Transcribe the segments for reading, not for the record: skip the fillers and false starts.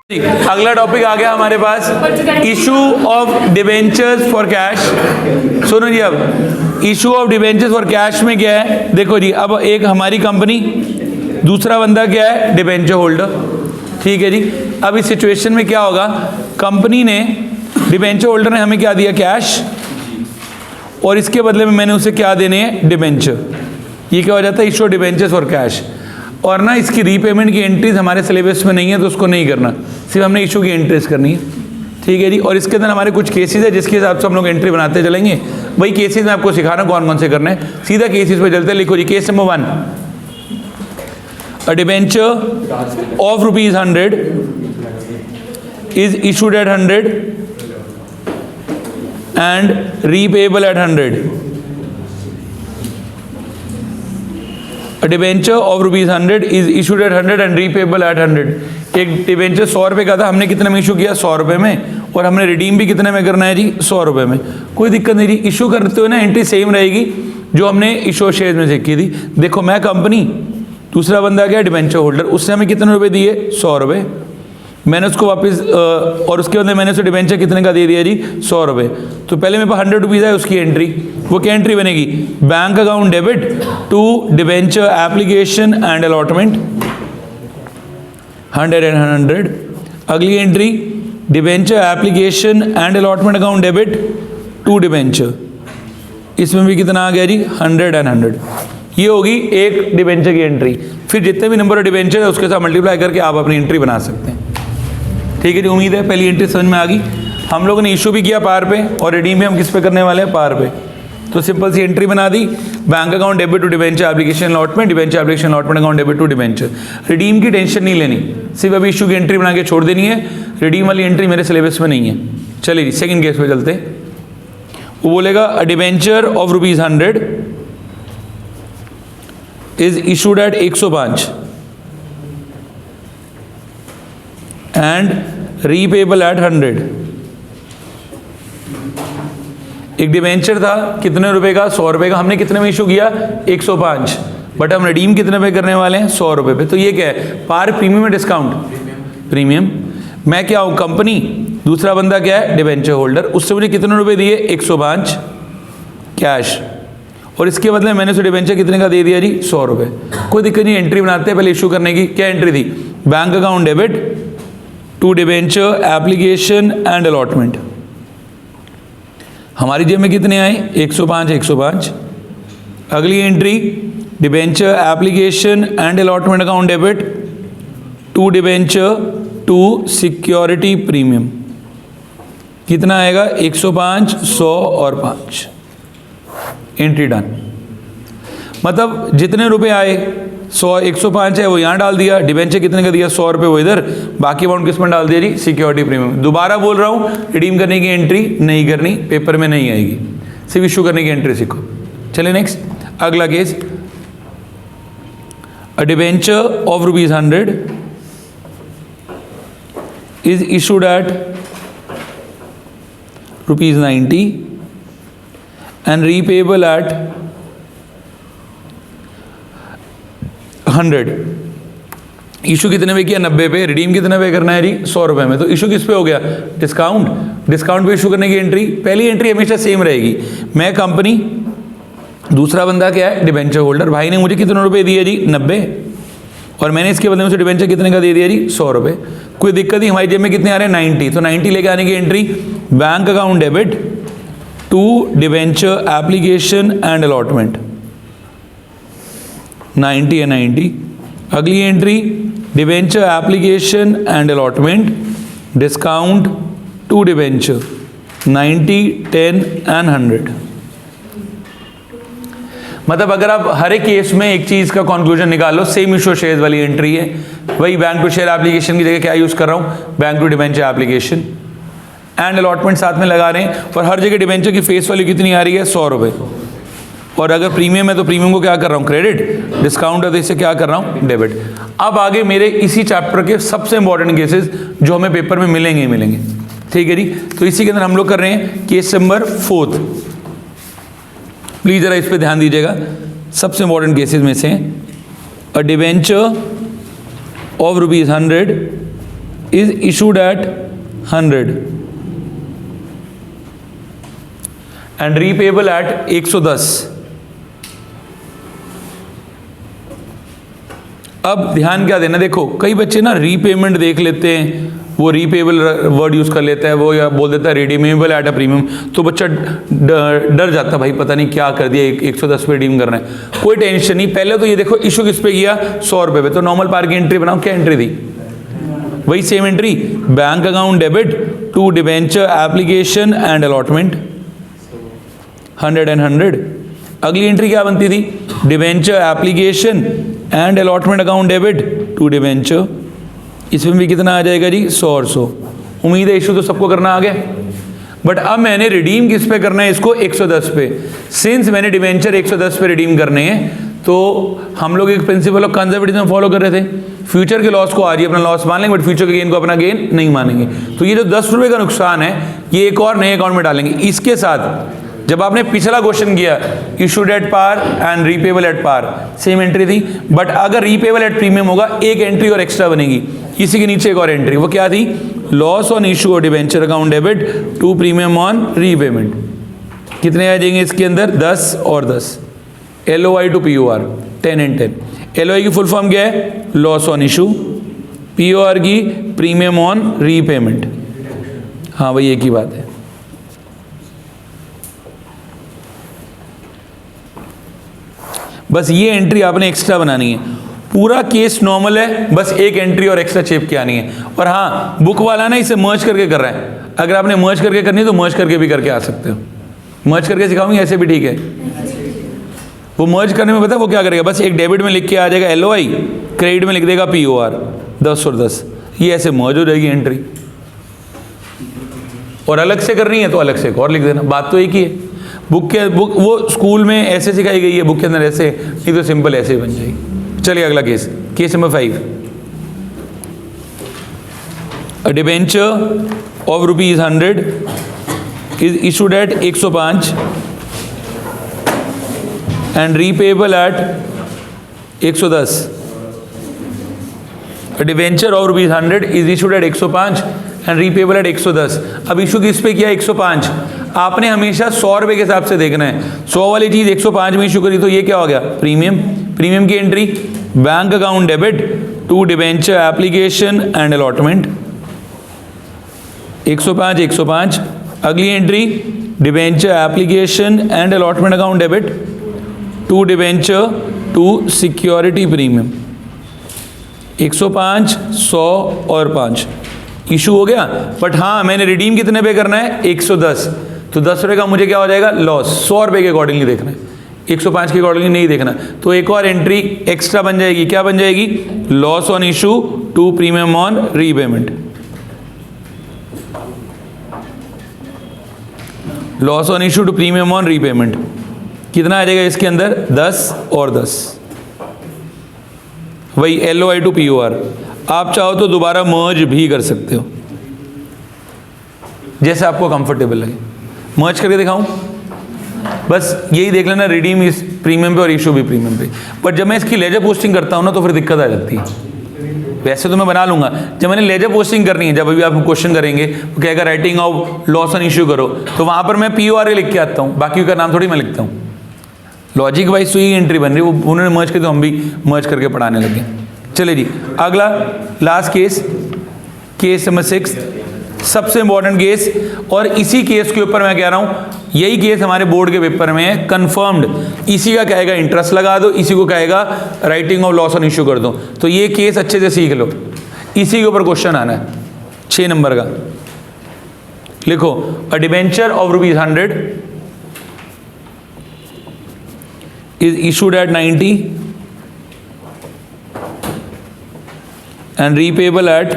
अगला टॉपिक आ गया हमारे पास, issue of debentures for cash. सुनो जी, अब issue of debentures for cash में क्या है, देखो जी, अब एक हमारी कंपनी, दूसरा बंदा क्या है, डिबेंचर होल्डर। ठीक है जी, अब इस सिचुएशन में क्या होगा, कंपनी ने, डिबेंचर होल्डर ने हमें क्या दिया, कैश, और इसके बदले में मैंने उसे क्या देने हैं, डिबेंचर। ये क्या हो जाता है, issue of debentures for cash. और ना इसकी रीपेमेंट की एंट्रीज हमारे सिलेबस में नहीं है, तो उसको नहीं करना, सिर्फ हमने इशू की एंट्रीज करनी है। ठीक है जी, और इसके अंदर हमारे कुछ केसेस है जिसके हिसाब से हम लोग एंट्री बनाते चलेंगे। वही केसेस मैं आपको सिखा रहा हूँ कौन कौन से करने हैं। सीधा केसेस पे चलते, लिखो जी, case number 1, a debenture of ₹100 is issued at 100 and repayable at 100। A debenture of ₹100 is issued at 100 and repayable at 100। एक डिबेंचर 100 रुपये का था, हमने कितने में इशू किया, 100 रुपये में, और हमने रिडीम भी कितने में करना है जी, 100 रुपये में। कोई दिक्कत नहीं जी, इशू करते हुए ना एंट्री सेम रहेगी जो हमने इशू शेयर में से की थी। देखो, मैं कंपनी, दूसरा बंदा गया डिबेंचर होल्डर, उससे हमें कितने रुपये दिए, 100 रुपये, मैंने उसको वापस, और उसके बाद मैंने उसे डिबेंचर कितने का दे दिया जी, 100 रुपये। तो पहले मेरे पास 100 रुपीज़ है, उसकी एंट्री, वो क्या एंट्री बनेगी, bank account debit to debenture application and allotment 100 and 100। अगली entry, debenture application and allotment account debit to debenture, इसमें भी कितना आ गया जी, 100 एंड 100। ये होगी एक डिबेंचर की एंट्री। फिर जितने भी नंबर ऑफ डिबेंचर है उसके साथ मल्टीप्लाई करके आप अपनी एंट्री बना सकते हैं। ठीक है जी, उम्मीद है पहली एंट्री समझ में आ गई। हम लोगों ने इशू भी किया पार पे, और रिडीम भी हम किस पे करने वाले हैं, पार पे। तो सिंपल सी एंट्री बना दी, bank account debit to debenture application allotment, debenture application allotment account debit to debenture. Redeem की टेंशन नहीं लेनी, सिर्फ अभी इशू की एंट्री बना के छोड़ देनी है, रिडीम वाली एंट्री मेरे सिलेबस में नहीं है। चलिए जी, सेकंड केस पे चलते हैं। वो बोलेगा, a debenture of ₹100 is issued at 105 and repayable at 100। एक डिबेंचर था कितने रुपए का, 100 रुपए का, हमने कितने में इशू किया, 105, बट हम रिडीम कितने पे करने वाले हैं, 100 रुपए पे। तो ये क्या है, पार प्रीमियम है डिस्काउंट, प्रीमियम। मैं क्या हूं, कंपनी, दूसरा बंदा क्या है, डिबेंचर होल्डर, उससे मुझे कितने रुपए दिए, 105 कैश, और इसके बदले मैंने उसे डिबेंचर कितने का दे दिया जी, 100 रुपए। कोई दिक्कत नहीं, एंट्री बनाते हैं पहले इशू करने की। क्या एंट्री थी, bank account debit to debenture application and allotment. हमारी जेब में कितने आए, 105 105। अगली entry, debenture application and allotment account debit to debenture to security premium. कितना आएगा, 105 100 और 5। Entry done. मतलब जितने रुपए आए, 100 105 है वो यहाँ डाल दिया, डिबेंचर कितने का दिया, 100 रुपये, वो इधर, बाकी अमाउंट किस में डाल दिया जी, सिक्योरिटी प्रीमियम। दोबारा बोल रहा हूँ, रिडीम करने की एंट्री नहीं करनी, पेपर में नहीं आएगी, सिर्फ इशू करने की एंट्री सीखो। चलिए नेक्स्ट, अगला case, a debenture of ₹100 is issued at ₹90 and repayable at 100। Issue कितने पे किया, 90 पे, रिडीम कितने पे करना है जी, 100 रुपए में। तो इशू किस पे हो गया, डिस्काउंट, डिस्काउंट पे इशू करने की एंट्री, पहली एंट्री हमेशा सेम रहेगी। मैं कंपनी, दूसरा बंदा क्या है, डिबेंचर होल्डर। भाई ने मुझे कितने रुपए दिए जी, 90, और मैंने इसके बदले में डिबेंचर कितने का दे दिया जी, 100 रुपए। कोई दिक्कत नहीं, हमारी जेब में कितने आ रहे हैं, 90। तो 90 लेके आने की entry, bank account debit to debenture application and allotment 90 है 90। अगली entry, debenture application and allotment discount to debenture 90 10 and 100। मतलब अगर आप हर एक केस में एक चीज का कंक्लूजन निकालो, सेम इशू शेयर्स वाली एंट्री है। वही बैंक टू शेयर एप्लीकेशन की जगह क्या यूज कर रहा हूं, bank to debenture application and allotment साथ में लगा रहे हैं, और हर जगह डिबेंचर की फेस वैल्यू कितनी आ रही है, 100 रुपए। और अगर प्रीमियम है तो प्रीमियम को क्या कर रहा हूँ, क्रेडिट, डिस्काउंट है तो इसे क्या कर रहा हूँ, डेबिट। अब आगे मेरे इसी चैप्टर के सबसे इंपॉर्टेंट केसेस जो हमें पेपर में मिलेंगे ही मिलेंगे। ठीक है जी, तो इसी के अंदर हम लोग कर रहे हैं केस नंबर 4। प्लीज जरा इस पे ध्यान दीजिएगा, सबसे इंपॉर्टेंट केसेस में से। A debenture of ₹100 is issued at 100 and repayable at 110। अब ध्यान क्या देना, देखो कई बच्चे ना रीपेमेंट देख लेते हैं, वो रीपेबल वर्ड यूज़ कर लेता है, वो या बोल देता है रिडीमेबल एट अ प्रीमियम, तो बच्चा डर जाता भाई पता नहीं क्या कर दिया, 110 पे रिडीम करना है। कोई टेंशन नहीं, पहले तो ये देखो इशू किस पे किया, 100 रुपये पे, तो नॉर्मल पार की एंट्री बनाओ, क्या एंट्री दी, वही same entry, bank account debit to debenture application and allotment 100 and 100। अगली एंट्री क्या बनती थी, debenture application and allotment account debit to debenture, इसमें भी कितना आ जाएगा जी, 100 और 100। उम्मीद है इशू तो सबको करना आ गया। बट अब मैंने रिडीम किस पे करना है, इसको 110 पे। सिंस मैंने डिबेंचर 110 पे रिडीम करने हैं, तो हम लोग एक प्रिंसिपल ऑफ कंजर्वेटिज्म फॉलो कर रहे थे, फ्यूचर के लॉस को आज ही अपना लॉस मान लेंगे, बट फ्यूचर के गेन को अपना गेन नहीं मानेंगे। तो ये जो 10 रुपये का नुकसान है, ये एक और नए अकाउंट में डालेंगे। इसके साथ जब आपने पिछला क्वेश्चन किया, issued at par and repayable at par, same entry थी, बट अगर रीपेबल एट प्रीमियम होगा, एक एंट्री और एक्स्ट्रा बनेगी, इसी के नीचे एक और एंट्री, वो क्या थी, लॉस ऑन इशू और debenture account debit to premium on repayment. कितने आ जाएंगे इसके अंदर, 10 और 10, LOI to POR 10 and 10। LOI की फुल फॉर्म क्या है, लॉस ऑन इशू, POR की प्रीमियम ऑन रीपेमेंट। हाँ वही एक ही बात है। बस ये एंट्री आपने एक्स्ट्रा बनानी है, पूरा केस नॉर्मल है, बस एक एंट्री और एक्स्ट्रा चेप के आनी है। और हाँ, बुक वाला ना इसे मर्ज करके कर रहा है, अगर आपने मर्ज करके करनी है तो मर्ज करके भी करके आ सकते हो। मर्ज करके सिखाऊंगी, ऐसे भी ठीक है। वो मर्ज करने में पता है वो क्या करेगा, बस एक डेबिट में लिख के आ जाएगा LOI, क्रेडिट में लिख देगा POR 10 और 10, ये ऐसे मर्ज हो जाएगी एंट्री। और अलग से करनी है तो अलग से एक और लिख देना, बात तो एक ही है। बुक वो स्कूल में ऐसे सिखाई गई है, बुक के अंदर ऐसे, नहीं तो सिंपल ऐसे ही बन जाएगी। चलिए अगला case, case number 5। A debenture of ₹100 is issued at 105 and repayable at 110। A debenture of ₹100 is issued at 105 and repayable at 110। अब इशू किस पे किया, 105। आपने हमेशा 100 रुपये के हिसाब से देखना है, 100 वाली चीज़ 105 में इशू करी तो ये क्या हो गया, प्रीमियम। प्रीमियम की entry, bank account debit to debenture application and allotment 105 105। अगली entry, debenture application and allotment account debit to debenture to security premium 105 100 और 5 इशू हो गया। बट हाँ, मैंने रिडीम कितने पे करना है, 110, तो 10 रुपये का मुझे क्या हो जाएगा, लॉस। 100 रुपये के अकॉर्डिंगली देखना है, 105 के अकॉर्डिंगली नहीं देखना। तो एक और एंट्री एक्स्ट्रा बन जाएगी, क्या बन जाएगी, loss on issue to premium on repayment. Loss on issue to premium on repayment कितना आ जाएगा इसके अंदर, 10 और 10, वही LOI टू POR। आप चाहो तो दोबारा मर्ज भी कर सकते हो, जैसे आपको कंफर्टेबल लगे। मर्ज करके दिखाऊं, बस यही देख लेना, रिडीम इस प्रीमियम पे और इशू भी प्रीमियम पे। बट जब मैं इसकी लेजर पोस्टिंग करता हूं ना तो फिर दिक्कत आ जाती है। वैसे तो मैं बना लूंगा, जब मैंने लेजर पोस्टिंग करनी है, जब अभी आप क्वेश्चन करेंगे तो कहेगा writing off loss on issue करो, तो वहां पर मैं POR लिख के आता हूँ, बाकी का नाम थोड़ी मैं लिखता हूँ। लॉजिक वाइज तो यही एंट्री बन रही है, वो उन्होंने मर्ज की तो हम भी मर्ज करके पढ़ाने लगे। चलिए जी, अगला लास्ट केस, केस नंबर 6, सबसे इंपॉर्टेंट केस। और इसी केस के ऊपर मैं कह रहा हूं, यही केस हमारे बोर्ड के पेपर में है कंफर्म्ड। इसी का कहेगा इंटरेस्ट लगा दो, इसी को कहेगा writing off loss on issue कर दो। तो ये केस अच्छे से सीख लो, इसी के ऊपर क्वेश्चन आना है 6 नंबर का। लिखो, अ debenture of ₹100 is issued at 90 and repayable at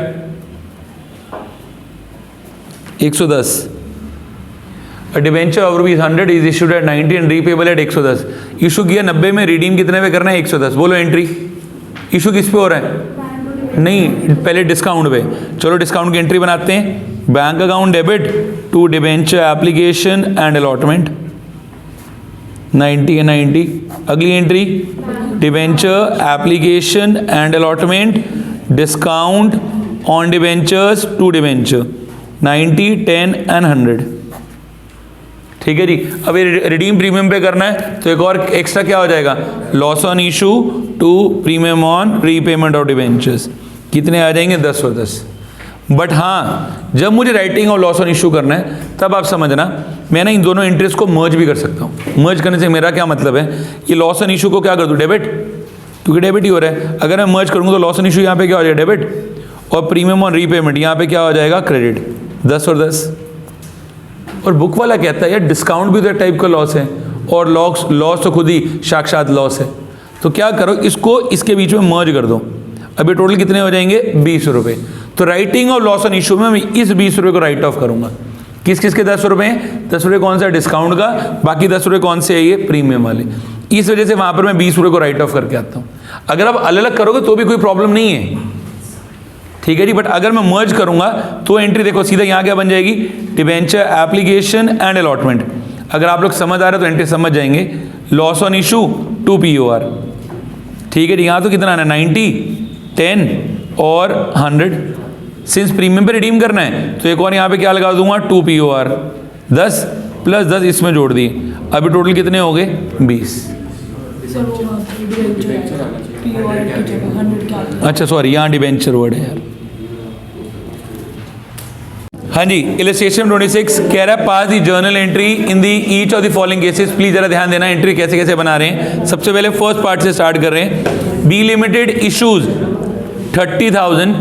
110. A debenture of ₹100 is issued at 90 and repayable at 110. Issue किया 90 में, रिडीम कितने पे करना है, 110। बोलो एंट्री, इशू किस पे हो रहा है, नहीं पहले डिस्काउंट पे। चलो डिस्काउंट की एंट्री बनाते हैं, bank account debit to debenture application and allotment 90 and 90। अगली entry, debenture application and allotment discount on debentures to debenture 90, 10 and 100। ठीक है जी। अब ये रिडीम प्रीमियम पे करना है तो एक और एक्स्ट्रा क्या हो जाएगा, loss on issue to premium on repayment of debentures. कितने आ जाएंगे, 10 और 10। बट हाँ, जब मुझे राइटिंग और लॉस ऑन इशू करना है तब आप समझना, मैं ना इन दोनों इंटरेस्ट को मर्ज भी कर सकता हूँ। मर्ज करने से मेरा क्या मतलब है, ये लॉस ऑन इशू को क्या कर दूँ, डेबिट, क्योंकि डेबिट ही हो रहा है। अगर मैं मर्ज करूँगा तो लॉस ऑन इशू यहाँ पे क्या हो जाएगा, डेबिट, और प्रीमियम ऑन रीपेमेंट यहाँ पे क्या हो जाएगा, क्रेडिट। 10 और 10। और बुक वाला कहता है यार डिस्काउंट भी तो एक टाइप का लॉस है, और लॉस तो खुद ही साक्षात लॉस है। तो क्या करो, इसको इसके बीच में मर्ज कर दो। अभी टोटल कितने हो जाएंगे, 20 रुपये। तो राइटिंग और लॉस ऑन इशू में मैं इस 20 रुपये को राइट ऑफ करूंगा। किस किस के 10 रुपये हैं, 10 रुपये कौन सा है, डिस्काउंट का, बाकी 10 रुपये कौन से है, ये प्रीमियम वाले। इस वजह से वहां पर मैं 20 रुपये को राइट ऑफ करके आता हूँ। अगर आप अलग अलग करोगे तो भी कोई प्रॉब्लम नहीं है, ठीक है जी। बट अगर मैं मर्ज करूंगा तो एंट्री देखो सीधा यहाँ क्या बन जाएगी, डिबेंचर एप्लीकेशन एंड अलॉटमेंट। अगर आप लोग समझ आ रहे हो तो एंट्री समझ जाएंगे, loss on issue to POR। ठीक है जी। यहाँ तो कितना आना है, 90, 10 और 100। सिंस प्रीमियम पे रिडीम करना है तो एक और यहाँ पे क्या लगा दूंगा, 2 POR, 10 प्लस 10 इसमें जोड़ दिए। अभी टोटल कितने हो गए, 20। अच्छा सॉरी, यहाँ डिबेंचर वर्ड है यार। हाँ जी, इलस्ट्रेशन 26 कह रहा है pass the journal entry in the each of the following cases. Please जरा ध्यान देना एंट्री कैसे कैसे बना रहे हैं। सबसे पहले फर्स्ट पार्ट से स्टार्ट कर रहे हैं। B limited issues 30,000,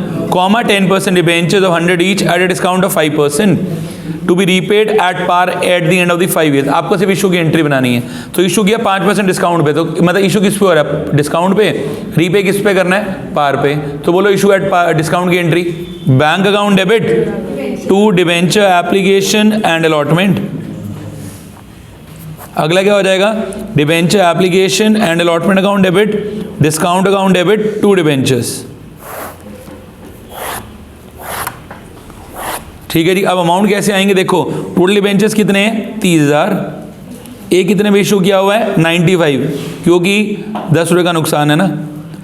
10% debentures of 100 each at a discount of 5% to be repaid at par at the end of the 5 years. आपको सिर्फ इशू की एंट्री बनानी है। तो इशू किया 5% डिस्काउंट पे, तो मतलब इशू किस पे हो रहा है, डिस्काउंट पे। रीपे किस पे करना है, पार पे। तो बोलो इशू एट डिस्काउंट की entry, bank account debit to debenture application and allotment. अगला क्या हो जाएगा, debenture application and allotment account debit, discount account debit to debentures. ठीक है जी। अब अमाउंट कैसे आएंगे, देखो टोटल डिबेंचर्स कितने हैं, 30,000। एक कितने में इशू किया हुआ है, 95, क्योंकि 10 रुपये का नुकसान है ना,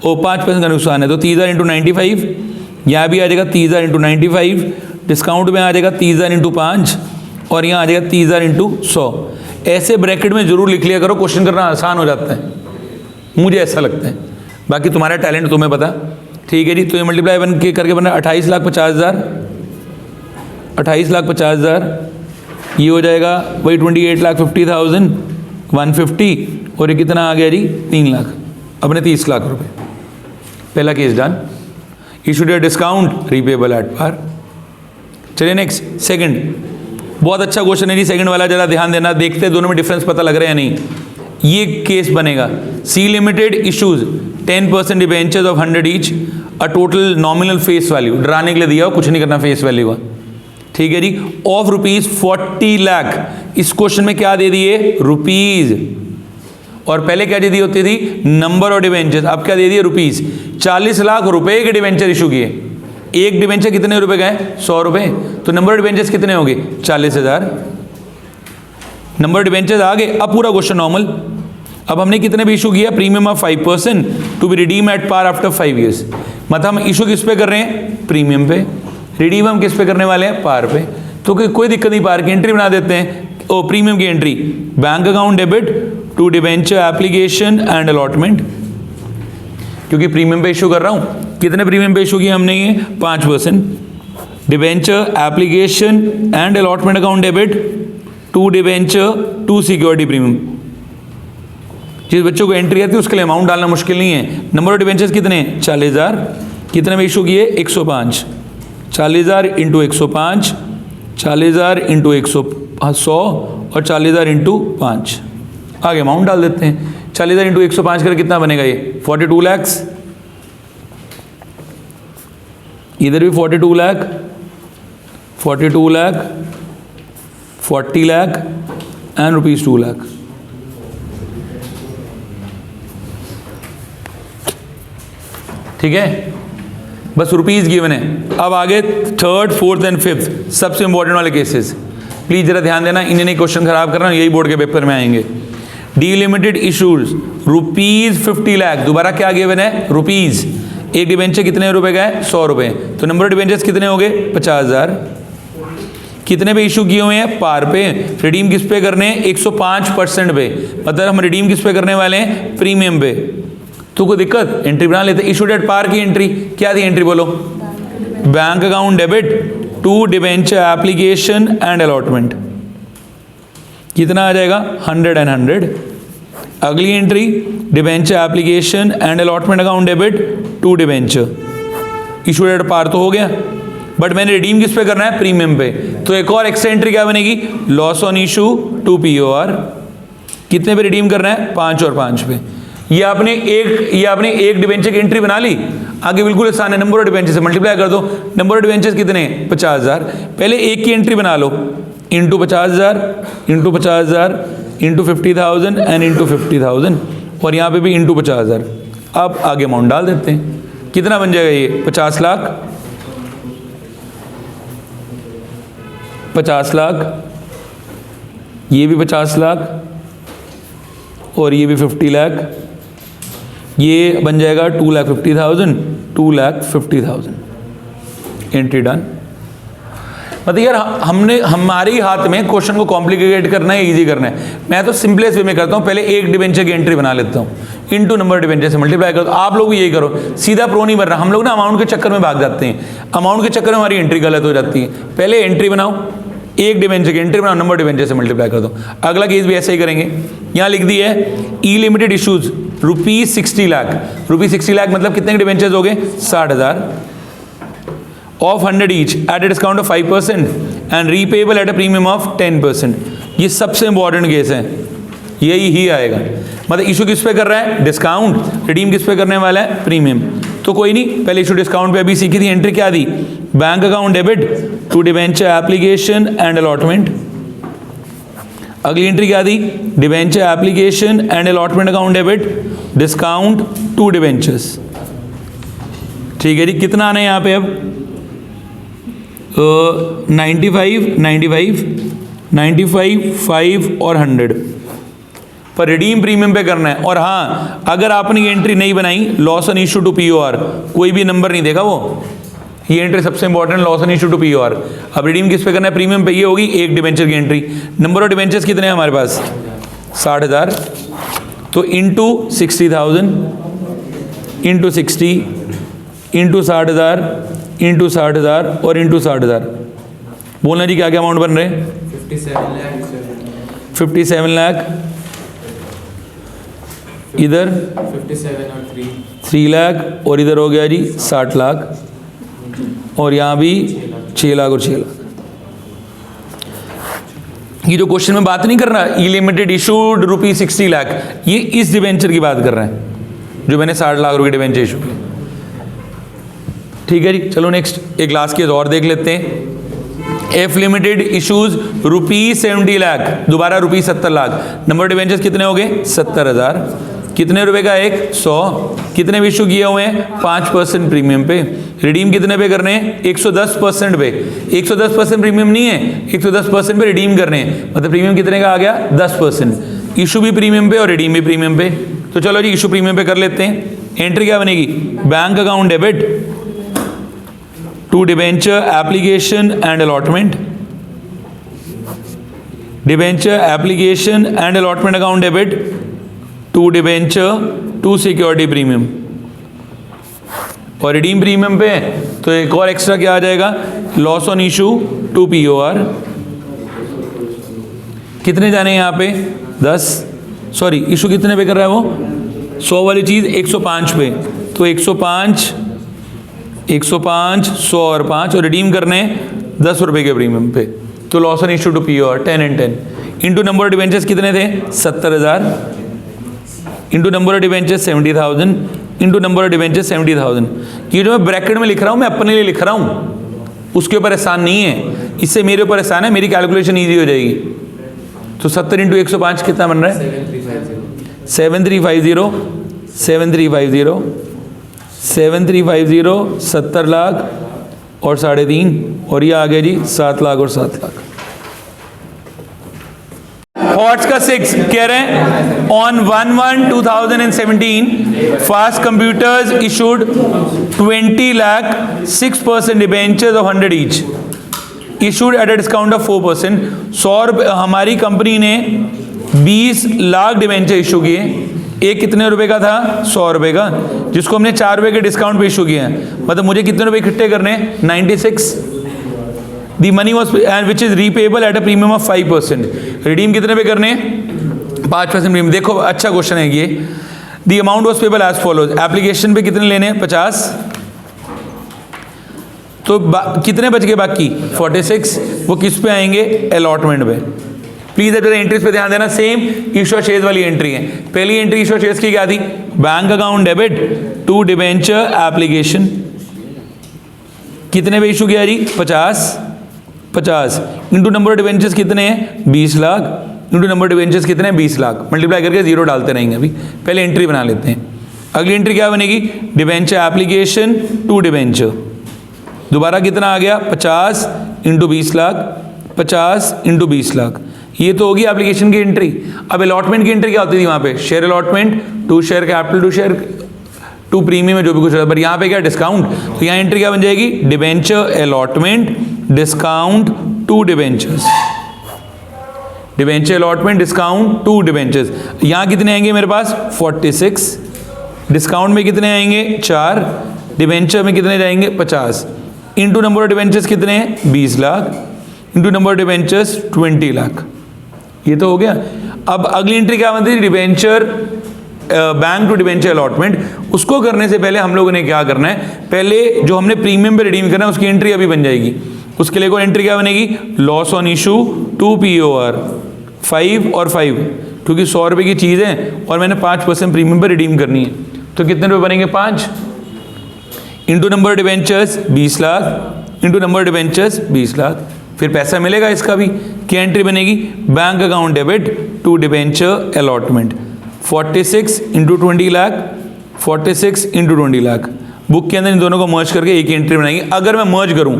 और 5% का नुकसान है। तो 30,000 इंटू 95, यहाँ भी आ जाएगा 30,000 इंटू 95, डिस्काउंट में आ जाएगा 30,000 इंटू 5, और यहाँ आ जाएगा 30,000 इंटू 100। ऐसे ब्रैकेट में जरूर लिख लिया करो, क्वेश्चन करना आसान हो जाता है, मुझे ऐसा लगता है। बाकी तुम्हारा टैलेंट तुम्हें पता। ठीक है जी। तो ये मल्टीप्लाई बन के करके बना 28,50,000, 28,50,000, ये हो जाएगा वही 28,50,000, 150, और ये कितना आ गया जी, 3 लाख, अपने 30 लाख रुपए। पहला case done. Issued a discount repayable at par. चलिए नेक्स्ट, सेकंड। बहुत अच्छा क्वेश्चन है जी सेकंड वाला, जरा ध्यान देना, देखते हैं दोनों में डिफरेंस पता लग रहा है या नहीं। ये केस बनेगा, C limited issues 10% debentures of 100 each, a total nominal face value, डराने के लिए दिया हो, कुछ नहीं करना फेस वैल्यू का। ठीक है जी, ऑफ ₹40 लाख। इस क्वेश्चन में क्या दे दिए, रुपीज, और पहले क्या दे दी होती थी, नंबर ऑफ डिबेंचर्स। अब क्या दे दिए, रुपीज। 40 लाख रुपए के डिबेंचर इशू किए। एक डिबेंचर कितने रुपए का है, 100 रुपए। तो नंबर ऑफ डिबेंचर्स कितने होंगे, 40,000। नंबर ऑफ डिबेंचर्स आ गए। अब पूरा क्वेश्चन नॉर्मल। अब हमने कितने भी इशू किया, premium of 5% to be redeem at par after 5 years. मतलब हम इशू किस पे कर रहे हैं, प्रीमियम पे। रिडीम हम किस पे करने वाले हैं, पार पे। तो कोई दिक्कत नहीं, पार की एंट्री बना देते हैं। ओ प्रीमियम की entry, bank account debit to debenture application and allotment, क्योंकि प्रीमियम पे इशू कर रहा हूं। कितने प्रीमियम पे इशू किया हमने, ये 5%। Debenture application and allotment account debit to debenture to security premium. जिस बच्चों को एंट्री आती है उसके लिए अमाउंट डालना मुश्किल नहीं है। नंबर ऑफ डिबेंचर्स कितने हैं, 40,000। कितने में इशू किए, 105। 40,000 इंटू 105, 40,000 इंटू 100 और 40,000 इंटू 5। आगे अमाउंट डाल देते हैं। 40,000 इंटू 105 कर कितना बनेगा, ये 42 लाख। इधर भी 42 लाख, 42 लाख, 40 लाख एंड ₹2 लाख। ठीक है, बस रुपीज गिवन है। अब आगे थर्ड, फोर्थ एंड फिफ्थ सबसे इंपॉर्टेंट वाले केसेस। प्लीज जरा ध्यान देना, इन्हें नहीं क्वेश्चन खराब करना, यही बोर्ड के पेपर में आएंगे। डी लिमिटेड इशूज ₹50 लाख, दोबारा क्या गिवन है, रुपीज। एक डिबेंचर कितने रुपए का है? 100 रुपये। तो नंबर ऑफ डिबेंचर्स कितने हो गए? 50,000। कितने पे इशू किए हुए हैं? पार पे। रिडीम किस पे करने हैं? 105% पे, मतलब हम रिडीम किस पे करने वाले हैं? प्रीमियम पे। तो कोई दिक्कत? एंट्री बना लेते। इशूड एट पार की एंट्री क्या थी? एंट्री बोलो। Bank account debit to debenture application and allotment. कितना आ जाएगा? 100 एंड 100। अगली entry debenture application and allotment account debit to debenture. Issued at par तो हो गया, बट मैंने रिडीम किस पे करना है? प्रीमियम पे। तो एक और एक्स्ट्रा एंट्री क्या बनेगी? Loss on issue to POR. कितने पे रिडीम करना है? 5 और 5 पे। ये आपने एक डिबेंचर की एंट्री बना ली। आगे बिल्कुल आसान है, नंबर ऑफ डिबेंचर से मल्टीप्लाई कर दो। नंबर ऑफ डिबेंचर्स कितने? 50,000। पहले एक की एंट्री बना लो, into 50,000 into 50,000 into 50,000 and into 50,000, और यहाँ पे भी इंटू 50,000। अब आगे अमाउंट डाल देते हैं। कितना बन जाएगा ये? 50 लाख, 50 लाख, ये भी 50 लाख, और ये भी 50 लाख। ये बन जाएगा 2,50,000, 2,50,000। Entry done. मतलब यार हमारे ही हाथ में क्वेश्चन को कॉम्प्लिकेट करना है, इजी करना है। मैं तो सिंपलेस्ट वे में करता हूँ, पहले एक डिबेंचर की एंट्री बना लेता हूँ, इनटू नंबर डिबेंचर से मल्टीप्लाई कर दो। आप लोग भी यही करो, सीधा प्रो नहीं बन रहा। हम लोग ना अमाउंट के चक्कर में भाग जाते हैं, अमाउंट के चक्कर में हमारी एंट्री गलत हो जाती है। पहले एंट्री बनाओ, एक डिबेंचर की एंट्री बनाओ, नंबर डिबेंचर से मल्टीप्लाई कर दो। अगला केस भी ऐसे ही करेंगे। यहाँ लिख दी है E limited issues ₹60 lakh. ₹60 lakh मतलब कितने के डिबेंचर्स हो गए? 60,000 of 100 each at a discount of 5% and repayable at a premium of 10%। ये सबसे इंपॉर्टेंट केस है, यही ही आएगा। मतलब इशू किस पे कर रहा है? डिस्काउंट। रिडीम किस पे करने वाला है? प्रीमियम। तो कोई नहीं, पहले इशू डिस्काउंट पे अभी सीखी थी। एंट्री क्या दी? Bank account debit to debenture application and allotment. अगली एंट्री क्या दी? Debenture application and allotment account debit discount to debentures. ठीक है जी, कितना आना है यहाँ पे अब? 95, 5 और 100 पर रिडीम प्रीमियम पे करना है। और हाँ, अगर आपने ये एंट्री नहीं बनाई, loss on issue to POR, कोई भी नंबर नहीं देगा वो, ये एंट्री सबसे important, loss on issue to POR. अब रिडीम किस पे करना है? प्रीमियम पे। ये होगी एक डिबेंचर की एंट्री। नंबर ऑफ डिबेंचर्स कितने हैं हमारे पास? 60,000। तो इंटू 60,000 इंटू 60 इंटू 60,000 इंटू 60,000 और इंटू 60,000। बोलना जी क्या क्या अमाउंट बन रहे हैं? 57 लाख, इधर 3 लाख, और इधर हो गया जी 60 लाख, और यहाँ भी 6 लाख और 6 लाख। ये जो क्वेश्चन में बात नहीं कर रहा, ई लिमिटेड इशूड ₹60 लाख, ये इस डिबेंचर की बात कर रहे हैं जो मैंने 60 लाख रुपए डिबेंचर इशू किया। ठीक है जी, चलो नेक्स्ट एक लास्ट केस और देख लेते हैं। एफ लिमिटेड इशूज ₹70 लाख, दोबारा ₹70 लाख। नंबर डिबेंचर्स कितने हो गए? 70,000। कितने रुपए का? 100। कितने भी इशू किए हुए हैं? 5% प्रीमियम पे। रिडीम कितने पे करने हैं? 110% पे। 110% प्रीमियम नहीं है, 110% पे रिडीम करने हैं। मतलब प्रीमियम कितने का आ गया? 10%। इशू भी प्रीमियम पे और रिडीम भी प्रीमियम पे। तो चलो जी इशू प्रीमियम पे कर लेते हैं। एंट्री क्या बनेगी? Bank account debit to debenture application and allotment. Debenture application and allotment account debit to debenture to security premium. और रिडीम प्रीमियम पे तो एक और एक्स्ट्रा क्या आ जाएगा? Loss on issue to POR. कितने जाने यहाँ पे? 10। सॉरी, इशू कितने पे कर रहा है वो? 100 वाली चीज़ 105 पे। तो 105, 100 और 5, और रिडीम करने 10 रुपये के प्रीमियम पे। तो loss on issue to POR 10 and 10 into number of debentures कितने थे? 70,000 into number of debentures 70,000 into number of debentures 70,000। ये जो मैं ब्रैकेट में लिख रहा हूँ, मैं अपने लिए लिख रहा हूँ, उसके ऊपर एहसान नहीं है। इससे मेरे ऊपर एहसान है, मेरी कैलकुलेशन ईजी हो जाएगी। तो 70 इंटू 105 कितना बन रहा है? 7350 7350 7350 70 लाख और 3.5, और ये आ गया जी 7 लाख और 7 लाख। हॉट्स का 6 कह रहे हैं on 1/1/2017 fast computers issued 20 lakh 6% debentures of 100 each issued at a discount of 4%। 100 हमारी कंपनी ने 20 लाख डिबेंचर इशू किए। एक कितने रुपए का था? 100 रुपए का, जिसको हमने 4 रुपए के डिस्काउंट पे इशू किया है। मतलब मुझे कितने रुपए इकट्ठे करने हैं? 96। The money was which is repayable eight a premium of 5%। Redeem कितने पे करने? 5% प्रीमियम। देखो अच्छा क्वेश्चन है ये। The amount was payable as follows. Application पे कितने लेने हैं? 50। तो कितने बच गए बाकी? 46। वो किस पे आएंगे? अलॉटमेंट पे। प्लीज जरा एंट्रीज पे ध्यान देना। सेम इशू शेयर्स वाली एंट्री है। पहली एंट्री इशू शेयर्स की क्या थी? Bank account debit to debenture application. कितने पे इशू किया जी? 50 इंटू नंबर ऑफ डिबेंचर्स कितने हैं? 20 lakh into number of debentures कितने हैं? 20 लाख। मल्टीप्लाई करके 0 डालते रहेंगे। अभी पहले एंट्री बना लेते हैं। अगली एंट्री क्या बनेगी? Debenture application to debenture. दोबारा कितना आ गया? 50 इंटू 20 लाख 50 इंटू 20 लाख। ये तो होगी एप्लीकेशन की एंट्री। अब अलॉटमेंट की एंट्री क्या होती थी वहाँ पे? Share allotment to share capital to share to premium में जो भी कुछ होता है। पर यहाँ पे क्या? डिस्काउंट। तो यहाँ एंट्री क्या बन जाएगी? Debenture allotment discount to debentures. Debenture allotment discount to debentures. यहाँ कितने आएंगे मेरे पास? 46। डिस्काउंट में कितने आएंगे? 4। डिबेंचर में कितने जाएंगे? 50 इंटू नंबर ऑफ डिबेंचर्स कितने हैं? 20 lakh into number of debentures 20 lakh. ये तो हो गया। अब अगली एंट्री क्या बनती है? Debenture bank to debenture allotment. उसको करने से पहले हम लोगों ने क्या करना है? पहले जो हमने प्रीमियम पे रिडीम करना है उसकी एंट्री अभी बन जाएगी। उसके लिए कोई एंट्री क्या बनेगी? Loss on issue to POR 5 और 5, क्योंकि 100 रुपये की चीज़ है और मैंने 5% प्रीमियम पे रिडीम करनी है। तो कितने रुपये बनेंगे? 5 into number debentures 20 lakh into number debentures 20 lakh. फिर पैसा मिलेगा इसका भी। क्या एंट्री बनेगी? Bank account debit to debenture allotment 46 into 20 lakh 46 into 20 lakh. Book के अंदर इन दोनों को मर्ज करके एक एंट्री बनाएगी। अगर मैं मर्ज करूं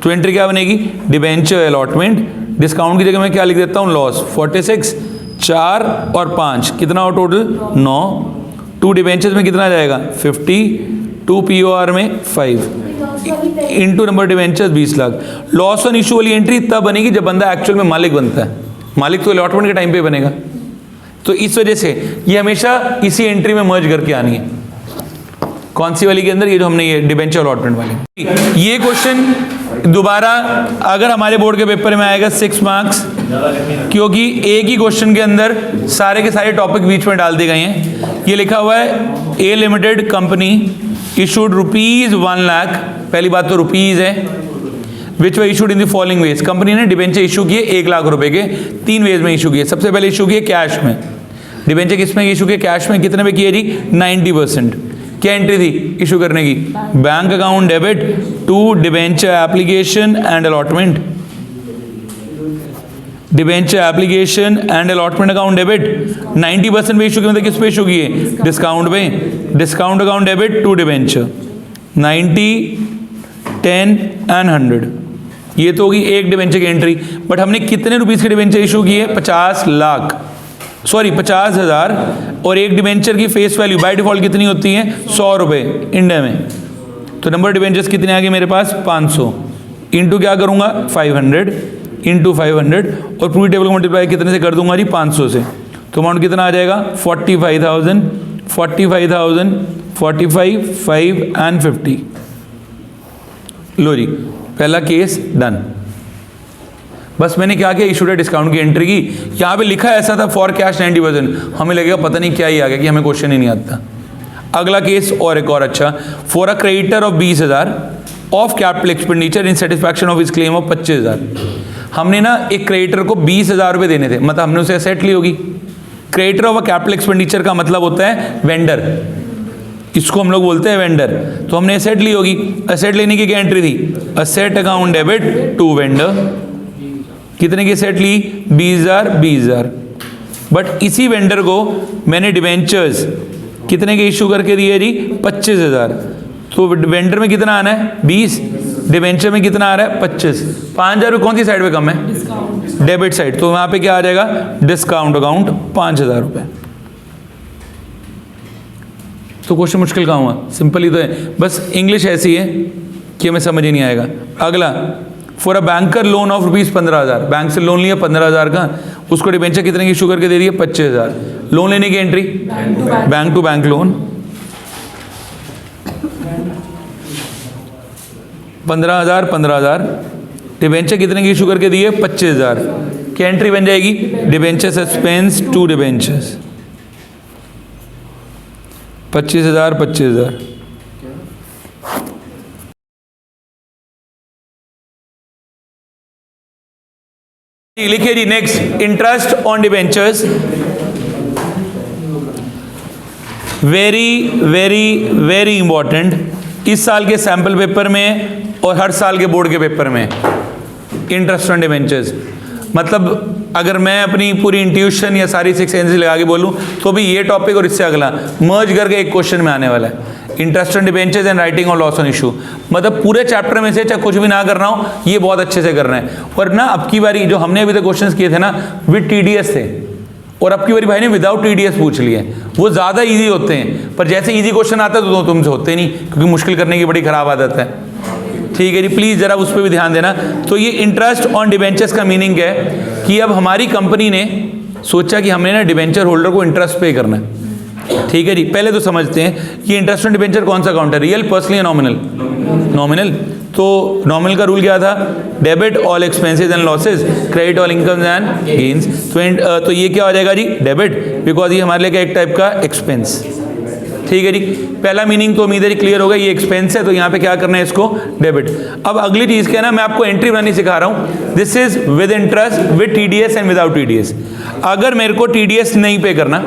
तो एंट्री क्या बनेगी? डिबेंचर अलॉटमेंट डिस्काउंट की जगह मैं क्या लिख देता हूं? लॉस। 46 4 और 5 कितना हो टोटल? 9। टू डिबेंचर्स में कितना जाएगा? 50 टू POR में 5 into number debentures 20 lakh. Loss on issue वाली एंट्री तब बनेगी जब बंदा एक्चुअल में मालिक बनता है। मालिक तो अलॉटमेंट के टाइम पे बनेगा। तो इस वजह से ये हमेशा इसी एंट्री में मर्ज करके आनी है। कौन सी वाली के अंदर? ये जो हमने ये डिबेंचर अलॉटमेंट वाली। ये क्वेश्चन दोबारा अगर हमारे बोर्ड के पेपर में आएगा 6 मार्क्स, क्योंकि एक ही क्वेश्चन के अंदर सारे के सारे टॉपिक बीच में डाल दिए गए हैं। ये लिखा हुआ है a limited company issued ₹1 lakh. पहली बात तो रुपीज है। Which were issued in the following ways. Company ने डिबेंचर इशू किए 1 लाख रुपए के 3 वेज में इशू किए। सबसे पहले इशू किए कैश में। डिबेंचर किस में इशू किए? कैश में। कितने पे किए जी? 90%। क्या एंट्री थी इशू करने की? Bank account debit to debenture application and allotment. Debenture application and allotment account debit 90% पे इशू किए। मतलब किस पे इशू किए? डिस्काउंट पे। Discount account debit to debenture 90 10 and 100। ये तो होगी एक डिबेंचर की एंट्री। बट हमने कितने रुपीस के डिबेंचर इशू किए? 50 लाख, सॉरी 50,000। और एक डिबेंचर की फेस वैल्यू बाय डिफॉल्ट कितनी होती है? 100 रुपये इंडिया में। तो नंबर डिबेंचर्स कितने आ गए मेरे पास? 500 इंटू क्या करूंगा? 500 इंटू 500 और पूरी टेबल को मल्टीप्लाई कितने से कर दूंगा जी? 500 से। तो अमाउंट कितना आ जाएगा? 45,000 45,000 45 5 एंड 50। लो जी, पहला केस डन। बस मैंने क्या किया? इशूड डिस्काउंट की एंट्री की। यहाँ पे लिखा ऐसा था फॉर कैश 90%। हमें लगेगा पता नहीं क्या ही आ गया कि हमें क्वेश्चन ही नहीं आता। अगला केस और एक और अच्छा। For a creditor of 20,000 of capital expenditure in satisfaction of his claim of 25,000। हमने ना एक क्रेडिटर को 20,000 रुपये देने थे। मतलब हमने उसे एसेट ली होगी। Creditor of a capital expenditure का मतलब होता है वेंडर। इसको हम लोग बोलते हैं वेंडर। तो हमने एसेट ली होगी। एसेट लेने की क्या एंट्री थी? Asset account debit to vendor. कितने की सेट ली? 20,000। बट इसी वेंडर को मैंने डिबेंचर्स कितने के इशू करके दिए जी? 25,000। तो वेंडर में कितना आना है? 20। डिबेंचर में कितना आ रहा है? 25। 5,000 कौन सी साइड पे कम है? डेबिट साइड, तो वहां पे क्या आ जाएगा, डिस्काउंट अकाउंट 5,000 रुपये। तो क्वेश्चन मुश्किल कहाँ हुआ, सिंपल ही तो है, बस इंग्लिश ऐसी है कि हमें समझ ही नहीं आएगा। अगला, for a banker loan of ₹15,000, bank से लोन लिया 15,000 का, उसको डिबेंचर कितने की इशू करके दे दिए, 25,000। लोन लेने की entry, bank to bank loan, 15,000, debenture कितने की इशू करके दिए, 25,000 की एंट्री बन जाएगी, डिबेंचर सस्पेंस टू डिबेंचर्स, 25,000। लिखिए जी, next, interest on debentures, very very very important, इस साल के सैंपल पेपर में और हर साल के बोर्ड के पेपर में इंटरेस्ट ऑन डिबेंचर्स। मतलब अगर मैं अपनी पूरी इंट्यूशन या सारी 6 सेंस लगा के बोलूं तो भी ये टॉपिक और इससे अगला मर्ज करके एक क्वेश्चन में आने वाला है, interest on debentures and writing on loss on issue. मतलब पूरे चैप्टर में से चाहे कुछ भी ना करना हो, ये बहुत अच्छे से करना है। और ना अब की बारी जो हमने अभी तक क्वेश्चन किए थे ना, विद TDS थे, और अब की बारी भाई ने विदाउट TDS पूछ लिए। वो ज़्यादा ईजी होते हैं, पर जैसे ईजी क्वेश्चन आता है तो तुमसे होते नहीं, क्योंकि मुश्किल करने की बड़ी खराब आदत है। ठीक है जी, प्लीज़ ज़रा उस पर भी ध्यान देना। तो ये इंटरेस्ट ऑन डिबेंचर्स का मीनिंग है कि अब हमारी कंपनी ने सोचा कि हमने ना डिबेंचर होल्डर को इंटरेस्ट पे करना है। ठीक है जी, पहले तो समझते हैं कि इंटरेस्ट ऑन डिबेंचर कौन सा अकाउंट है, रियल, पर्सनल या नॉमिनल। नॉमिनल। तो नॉमिनल का रूल क्या था, debit all expenses and losses, credit all incomes and gains. तो ये क्या हो जाएगा जी, डेबिट, बिकॉज ये हमारे लिए एक टाइप का एक्सपेंस। ठीक है जी, पहला मीनिंग तो उम्मीद है क्लियर होगा, ये एक्सपेंस है तो यहाँ पे क्या करना है, इसको डेबिट। अब अगली चीज़ क्या है ना, मैं आपको एंट्री बनानी सिखा रहा हूँ, this is with interest, with TDS and without TDS। अगर मेरे को TDS नहीं पे करना,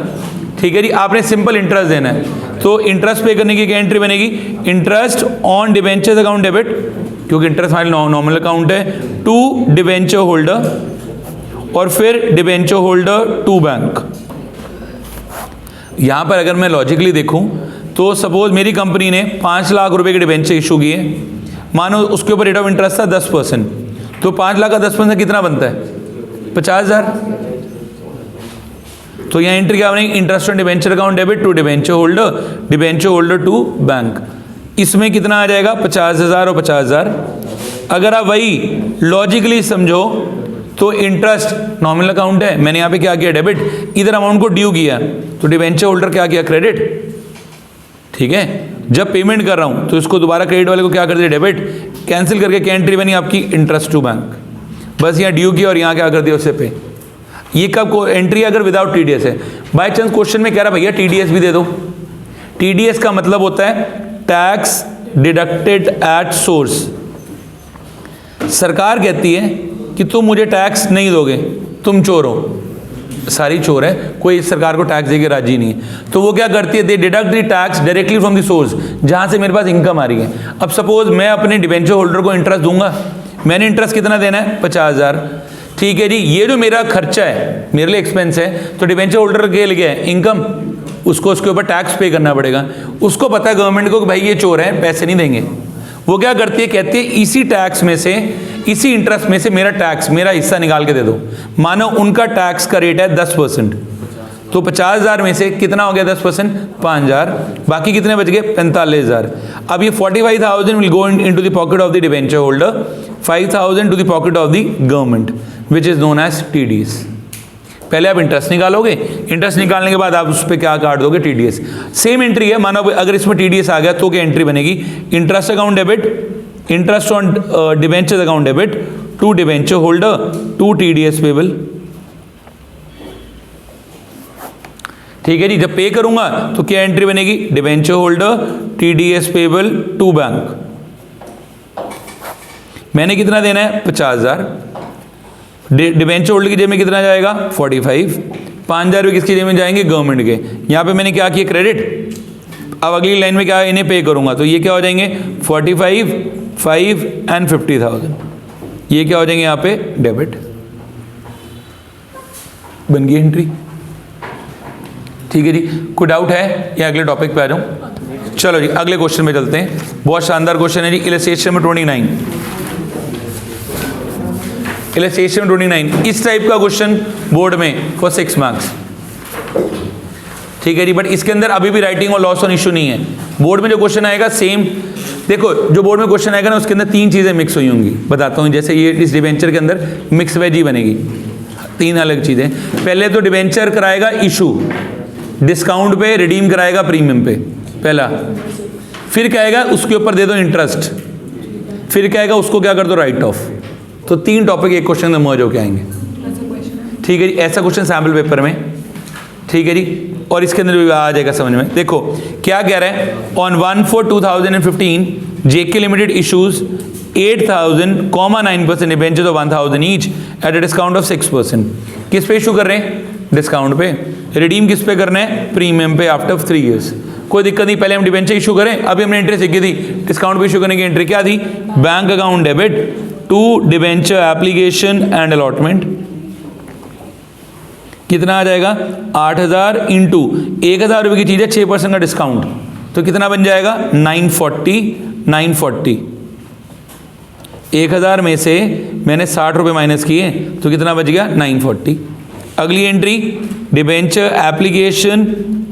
ठीक है जी, आपने सिंपल इंटरेस्ट देना है, तो इंटरेस्ट पे करने की क्या एंट्री बनेगी, interest on debentures account debit, क्योंकि इंटरेस्ट हमारे नॉमिनल अकाउंट है, टू डिबेंचर होल्डर, और फिर डिबेंचर होल्डर टू बैंक। यहाँ पर अगर मैं लॉजिकली देखूँ तो सपोज मेरी कंपनी ने 5 लाख रुपए के डिबेंचर इशू किए, मानो उसके ऊपर रेट ऑफ इंटरेस्ट था 10%, तो 5 लाख का 10% कितना बनता है, 50,000। तो यहाँ एंट्री क्या बनेगी, interest on debenture account debit to debenture holder to bank. इसमें कितना आ जाएगा, 50,000 और 50,000। अगर आप वही लॉजिकली समझो तो इंटरेस्ट नॉमिनल अकाउंट है, मैंने यहाँ पे क्या किया, डेबिट, इधर अमाउंट को ड्यू किया, तो डिबेंचर होल्डर क्या किया, क्रेडिट। ठीक है, जब पेमेंट कर रहा हूँ तो इसको दोबारा क्रेडिट वाले को क्या कर दिया, डेबिट, कैंसिल करके क्या एंट्री बनी आपकी, इंटरेस्ट टू बैंक। बस यहाँ ड्यू किया और यहाँ क्या कर दिया, उससे पे। ये कब को एंट्री अगर विदाउट TDS है। बाई चांस क्वेश्चन में कह रहा भैया TDS भी दे दो। TDS का मतलब होता है टैक्स डिडक्टेड एट सोर्स। सरकार कहती है कि तुम मुझे टैक्स नहीं दोगे, तुम चोर हो। सारी चोर है, कोई सरकार को टैक्स देके राजी नहीं है, तो वो क्या करती है, they deduct the tax directly from the source, जहां से मेरे पास इनकम आ रही है। अब सपोज मैं अपने डिबेंचर होल्डर को इंटरेस्ट दूंगा, मैंने इंटरेस्ट कितना देना है, 50,000। ठीक है जी, ये जो मेरा खर्चा है, मेरे लिए एक्सपेंस है, तो डिबेंचर होल्डर के लिए है इनकम, उसको उसके ऊपर टैक्स पे करना पड़ेगा। उसको पता है गवर्नमेंट को कि भाई ये चोर है, पैसे नहीं देंगे। वो क्या करती है, कहती है इसी टैक्स में से, इसी इंटरेस्ट में से मेरा टैक्स, मेरा हिस्सा निकाल के दे दो। मानो उनका टैक्स का रेट है 10%, तो 50,000 में से कितना हो गया 10%, 5,000, बाकी कितने बच गए, 45,000। अब ये 45,000 will go into the pocket of the debenture holder, 5,000 to the pocket of the government, which is known as TDS। पहले आप इंटरेस्ट निकालोगे, इंटरेस्ट निकालने के बाद आप उस पर क्या काट दोगे, TDS। सेम एंट्री है, मानो अगर इसमें TDS आ गया तो क्या एंट्री बनेगी, interest account debit, interest on debenture account debit to debenture holder to TDS payable. ठीक है जी, जब पे करूंगा तो क्या एंट्री बनेगी, debenture holder TDS payable to bank. मैंने कितना देना है, 50,000। डिबेंचर होल्डर की जेब में कितना जाएगा, 45। 5,000 रुपये किसकी जेब में जाएंगे, गवर्नमेंट के। यहाँ पे मैंने क्या किया, क्रेडिट। अब अगली लाइन में क्या है, इन्हें पे करूंगा, तो ये क्या हो जाएंगे, 45, 5 एंड 50,000। ये क्या हो जाएंगे यहाँ पे, डेबिट। बन गई एंट्री। ठीक है जी, कोई डाउट है या अगले टॉपिक पे आ जाऊं। चलो जी, अगले क्वेश्चन में चलते हैं। बहुत शानदार क्वेश्चन है जी, इलस्ट्रेशन में 29। इलस्ट्रेशन 29, इस टाइप का क्वेश्चन बोर्ड में फॉर 6 मार्क्स। ठीक है जी, बट इसके अंदर अभी भी राइटिंग और लॉस ऑन इशू नहीं है। बोर्ड में जो क्वेश्चन आएगा सेम, देखो जो बोर्ड में क्वेश्चन आएगा ना उसके अंदर 3 चीज़ें मिक्स हुई होंगी, बताता हूँ। जैसे ये इस डिबेंचर के अंदर मिक्स वेज ही बनेगी, 3 अलग चीज़ें। पहले तो डिबेंचर कराएगा इशू, डिस्काउंट पे रिडीम कराएगा प्रीमियम पे, पहला। फिर कहेगा उसके ऊपर दे दो इंटरेस्ट, फिर कहेगा उसको क्या कर दो, राइट ऑफ। तो 3 टॉपिक एक क्वेश्चन में मर्ज होके आएंगे। ठीक है जी, ऐसा क्वेश्चन सैम्पल पेपर में। ठीक है जी, और इसके अंदर भी आ जाएगा समझ में। देखो क्या कह रहे हैं, on 1/4/2015 JK limited issues 8,000,9% debentures of 1,000 each at a discount of 6%। किस पे इशू कर रहे हैं, डिस्काउंट पे। रिडीम किस पे करना है, प्रीमियम पे आफ्टर 3 ईयर्स। कोई दिक्कत नहीं, पहले हम डिबेंचर इशू करें, अभी हमने एंट्री सीखी थी। डिस्काउंट पे इशू करने की एंट्री क्या थी, bank account debit to debenture application and allotment. कितना आ जाएगा, 8,000 इंटू 1,000 रुपये की चीज़ है, 6% का डिस्काउंट, तो कितना बन जाएगा 940। 1,000 में से मैंने 60 रुपये माइनस किए तो कितना बच गया 940। अगली entry, debenture application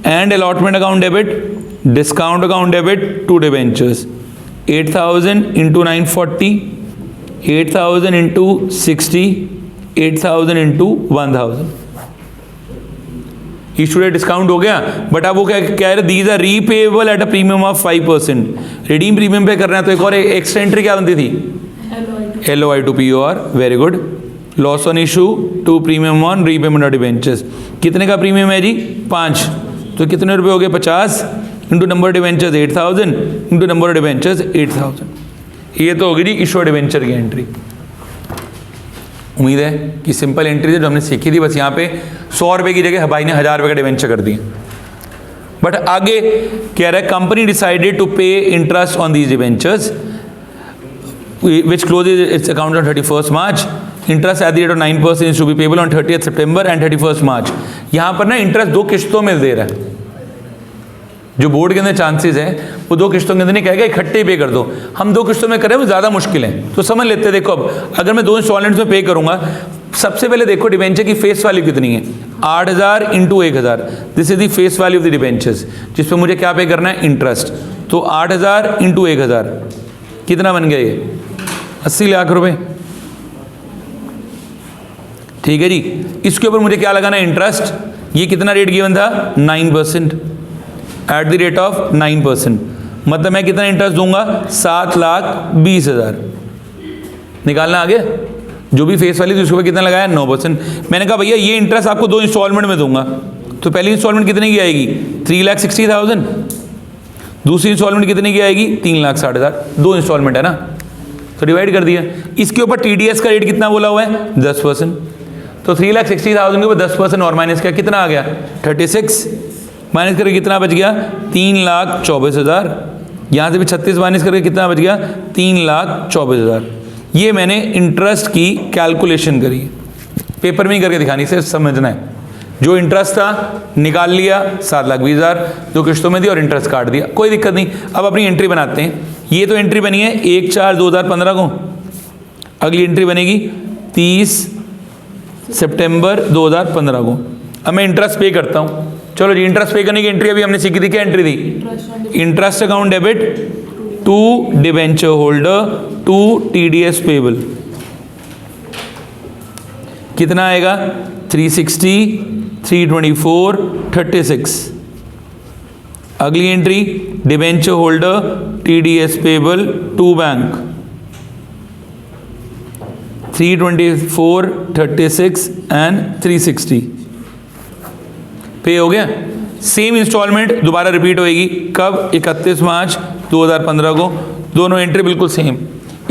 and allotment account debit, discount account debit to debentures. 8,000 into 940, 8,000 into 60, 8,000 into 1,000। Issue rate discount हो गया, बट अब वो क्या कह रहे, these are repayable at a premium of 5%। Redeem premium पे करना है तो एक और एक्स्ट्रा एंट्री क्या बनती थी, LOI to POR। Very good. Loss on issue to premium on repayment of debentures. कितने का प्रीमियम है जी, 5, तो कितने रुपए हो गए, 50 into number of debentures 8,000 into number of debentures 8,000। ये तो होगी जी इशू डिबेंचर की एंट्री। उम्मीद है कि सिंपल एंट्री है जो हमने सीखी थी, बस यहाँ पे 100 रुपये की जगह भाई ने 1,000 रुपये का डिबेंचर कर दिए। बट आगे कह रहा है, company decided to pay interest on these debentures which closes its account on 31st March। Interest at the rate of 9% is to be payable on 30th September and 31st March। यहाँ पर ना interest 2 किस्तों में दे रहा है। जो board के अंदर चांसेस है वो 2 किस्तों के अंदर नहीं कहेगा इकट्ठे पे कर दो, हम 2 किस्तों में करें वो ज़्यादा मुश्किल है। तो समझ लेते हैं, देखो अब अगर मैं 2 इंस्टॉलमेंट्स में पे करूंगा, सबसे पहले देखो डिबेंचर की फेस वैल्यू कितनी है, 8,000 into 1,000, this is the face value of the debentures, जिस पे मुझे क्या पे करना है, इंटरेस्ट। तो 8,000 इंटू 1,000 कितना बन गया, ये 80 लाख रुपए। ठीक है जी, इसके ऊपर मुझे क्या लगाना है, इंटरेस्ट। ये कितना रेट गिवन था, 9%, एट द रेट ऑफ 9%। मतलब मैं कितना इंटरेस्ट दूंगा, 7,20,000। निकालना आगे, जो भी फेस वाली थी उसके ऊपर कितना लगाया, 9%। मैंने कहा भैया ये इंटरेस्ट आपको 2 इंस्टॉलमेंट में दूंगा, तो पहली इंस्टॉलमेंट कितने की आएगी, 3,60,000। दूसरी इंस्टॉलमेंट कितने की आएगी, 3,60,000। 2 इंस्टॉलमेंट है ना, तो डिवाइड कर दिया। इसके ऊपर TDS का रेट कितना बोला हुआ है, 10%। तो 3,60,000 के ऊपर 10% और माइनस किया, कितना आ गया, 36। माइनस करके कितना बच गया, 3,24,000। यहाँ से भी 36 माइनस करके कितना बच गया, 3,24,000। ये मैंने इंटरेस्ट की कैलकुलेशन करी, पेपर में ही करके दिखानी, सिर्फ समझना है। जो इंटरेस्ट था निकाल लिया, 7,20,000 2 किस्तों में दी और इंटरेस्ट काट दिया, कोई दिक्कत नहीं। अब अपनी एंट्री बनाते हैं। ये तो एंट्री बनी है 1/4/2015 को। अगली एंट्री बनेगी 30 सितंबर 2015 को। अब मैं इंटरेस्ट पे करता हूँ। चलो जी, इंटरेस्ट पे करने की एंट्री अभी हमने सीखी थी, क्या एंट्री थी, interest account debit to debenture holder to TDS payable. कितना आएगा, 360, 324, 36। अगली entry, debenture holder TDS payable to bank, 324, 36 and 360 पे हो गया। सेम इंस्टॉलमेंट दोबारा रिपीट होएगी, कब, 31 मार्च 2015 को। दोनों एंट्री बिल्कुल सेम,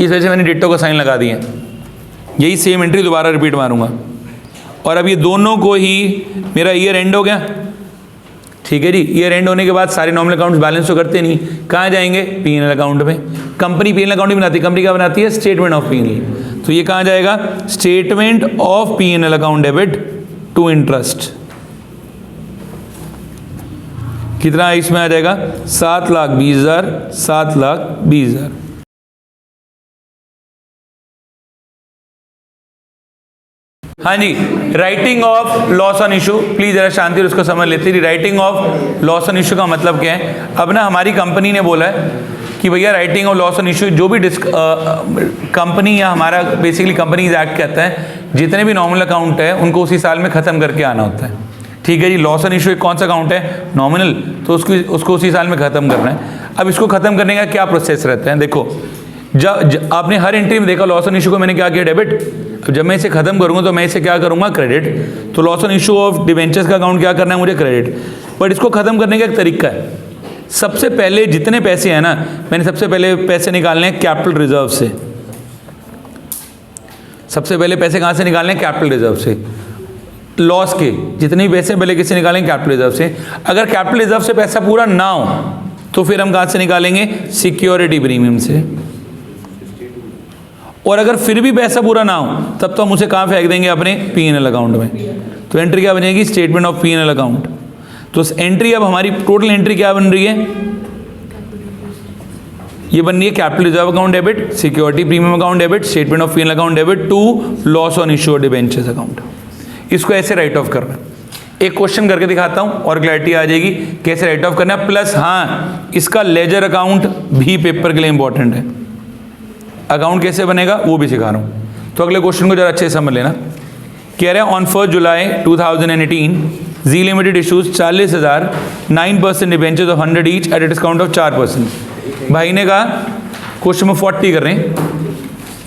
इस वजह से मैंने डिट्टो का साइन लगा दिया। यही सेम एंट्री दोबारा रिपीट मारूंगा। और अब ये दोनों को ही मेरा ईयर एंड हो गया। ठीक है जी, ईयर एंड होने के बाद सारे नॉर्मल अकाउंट्स बैलेंस तो करते नहीं, कहाँ जाएंगे, P&L अकाउंट में। कंपनी P&L अकाउंट ही बनाती है, कंपनी क्या बनाती है, स्टेटमेंट ऑफ P&L। तो ये कहाँ जाएगा, statement of P&L account debit to interest. कितना इसमें आ जाएगा, 7,20,000, 7,20,000। हाँ जी, writing off loss on issue, please जरा शांति से उसको समझ लेते हैं। Writing off loss on issue का मतलब क्या है? अब ना हमारी कंपनी ने बोला है कि भैया writing off loss on issue, जो भी कंपनी या हमारा बेसिकली कंपनीज एक्ट कहता है जितने भी नॉमिनल अकाउंट है उनको उसी साल में ख़त्म करके आना होता है। ठीक है जी, लॉस ऑन इशू एक कौन सा अकाउंट है? नॉमिनल, तो उसको उसी साल में ख़त्म करना है। अब इसको ख़त्म करने का क्या प्रोसेस रहता है? देखो, जब आपने हर एंट्री में देखा लॉस ऑन इशू को मैंने क्या किया? डेबिट। अब जब मैं इसे खत्म करूंगा तो मैं इसे क्या करूंगा? क्रेडिट। तो loss on issue of debentures का अकाउंट क्या करना है मुझे? क्रेडिट। बट इसको खत्म करने का एक तरीका है। सबसे पहले जितने पैसे हैं ना, मैंने सबसे पहले पैसे निकालने हैं कैपिटल रिजर्व से। सबसे पहले पैसे कहाँ से निकालने हैं? कैपिटल रिजर्व से। लॉस के जितने भी पैसे पहले किससे निकालेंगे? कैपिटल रिजर्व से। अगर कैपिटल रिजर्व से पैसा पूरा ना हो तो फिर हम कहाँ से निकालेंगे? सिक्योरिटी प्रीमियम से। और अगर फिर भी पैसा पूरा ना हो तब तो हम उसे कहाँ फेंक देंगे? अपने पीएनएल अकाउंट में। तो एंट्री क्या बनेगी? Statement of PNL account. तो एंट्री अब हमारी टोटल एंट्री क्या बन रही है? ये बन रही है capital reserve account debit, security premium account debit, statement of PNL account debit to loss on issue debentures account. इसको ऐसे राइट ऑफ करना। एक क्वेश्चन करके दिखाता हूं और क्लैरिटी आ जाएगी कैसे राइट ऑफ करना है। प्लस हाँ, इसका लेजर अकाउंट भी पेपर के लिए इंपॉर्टेंट है। अकाउंट कैसे बनेगा वो भी सिखा रहा हूं। तो अगले क्वेश्चन को जरा अच्छे से समझ लेना। कह रहे हैं on 1 July 2018 G limited issues 40,000 9% debentures of 100 each at a discount of 4%। भाई ने कहा क्वेश्चन में 40 कर रहे हैं,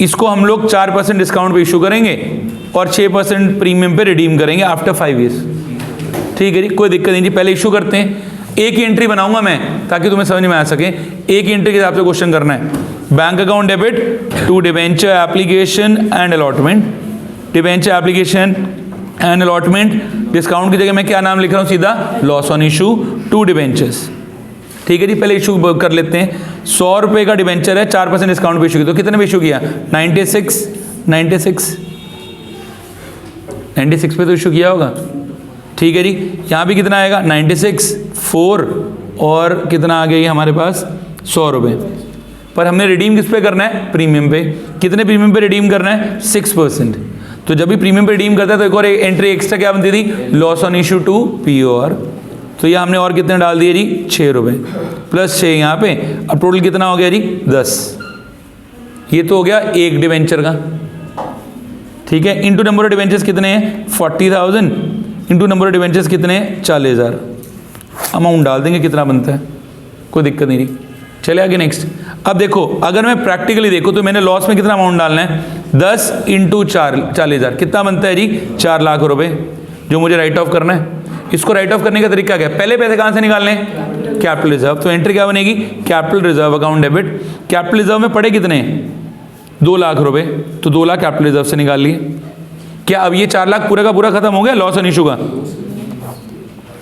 इसको हम लोग 4% डिस्काउंट पे इशू करेंगे और 6% प्रीमियम पे रिडीम करेंगे आफ्टर 5 ईयर्स। ठीक है जी, कोई दिक्कत नहीं जी। पहले इशू करते हैं। एक ही एंट्री बनाऊंगा मैं ताकि तुम्हें समझ में आ सके। एक ही एंट्री के हिसाब से क्वेश्चन करना है। Bank account debit to debenture application and allotment, debenture application and allotment. Discount की जगह मैं क्या नाम लिख रहा हूँ? सीधा loss on issue to debentures. ठीक है जी, पहले इशू कर लेते हैं। 100 रुपये का डिबेंचर है, 4% डिस्काउंट पे इशू किया, तो कितने पे इशू किया? 96 पे तो इशू किया होगा। ठीक है जी, यहाँ भी कितना आएगा? 96 4 और कितना आ गया ये हमारे पास? 100 रुपये। पर हमने रिडीम किस पे करना है? प्रीमियम पे। कितने प्रीमियम पे रिडीम करना है? 6%। तो जब भी प्रीमियम पे रिडीम करता है तो एक और एंट्री एक्स्ट्रा क्या बनती थी? Loss on issue to POR. तो ये हमने और कितने डाल दिए जी? 6 रुपये प्लस 6 यहाँ पे। अब टोटल कितना हो गया जी? 10। ये तो हो गया एक डिवेंचर का। ठीक है, इंटू नंबर ऑफ डिवेंचर्स कितने हैं? 40,000 इंटू नंबर ऑफ डिवेंचर्स कितने हैं? 40,000। अमाउंट डाल देंगे कितना बनता है, कोई दिक्कत नहीं रही। चले आगे नेक्स्ट। अब देखो, अगर मैं प्रैक्टिकली देखूँ तो मैंने लॉस में कितना अमाउंट डालना है? 10 इंटू 40,000 कितना बनता है जी? 4 लाख रुपए, जो मुझे राइट ऑफ करना है। इसको राइट ऑफ करने का तरीका क्या है? पहले पैसे कहाँ से निकालने हैं? Capital reserve. तो एंट्री क्या बनेगी? Capital reserve account debit. Capital reserve में पड़े कितने? 2 लाख रुपए, तो 2 लाख कैपिटल रिजर्व से निकाल लिए। क्या अब ये 4 लाख पूरा का पूरा खत्म हो गया लॉस ऑन इशू का?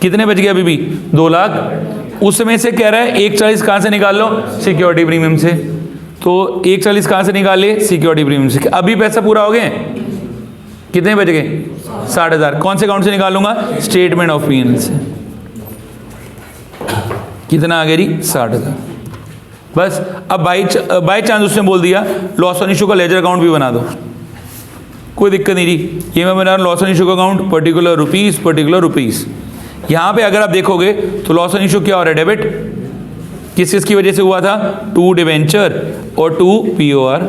कितने बच गए अभी भी? 2 लाख। उसमें से कह रहा है 140 कहाँ से निकाल लो? सिक्योरिटी प्रीमियम से। तो 140 कहाँ से निकाल लिए? सिक्योरिटी प्रीमियम से। अभी पैसा पूरा हो गया? कितने बच गए? 60,000। कौन से अकाउंट से निकालूंगा? स्टेटमेंट ऑफ पीएनएल से। कितना आ गया जी? 60,000। बस अब बाई चांस उसने बोल दिया लॉस ऑन इशू का लेजर अकाउंट भी बना दो, कोई दिक्कत नहीं जी। ये मैं बना रहा हूँ लॉस ऑन इशू का अकाउंट, पर्टिकुलर रुपीस। यहाँ पे अगर आप देखोगे तो लॉस ऑन इशू क्या हो रहा है? डेबिट। किस किस की वजह से हुआ था? 2 डिबेंचर और 2 पीओआर।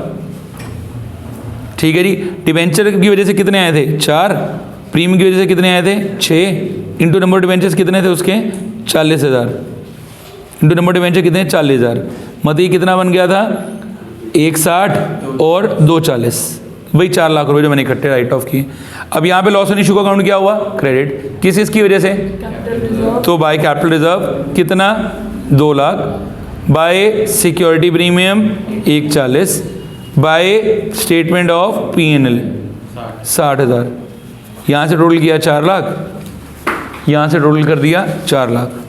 ठीक है जी, डिबेंचर की वजह से कितने आए थे? 4। प्रीमियम की वजह से कितने आए थे? 6। इंटू नंबर डिबेंचर्स कितने थे उसके? 40,000। इंटू नंबर डिबेंचर कितने? 40,000। मतलब ये कितना बन गया था? 160 और 240, वही 4 लाख रुपए जो मैंने इकट्ठे राइट ऑफ किए। अब यहाँ पे लॉस ऑन इशू का अकाउंट क्या हुआ? क्रेडिट। किस इसकी वजह से? तो बाय कैपिटल रिजर्व कितना? 2 lakh, bye security premium 140, by statement of PNL 60,000। यहाँ से टोटल किया 4 लाख, यहाँ से टोटल कर दिया 4 लाख।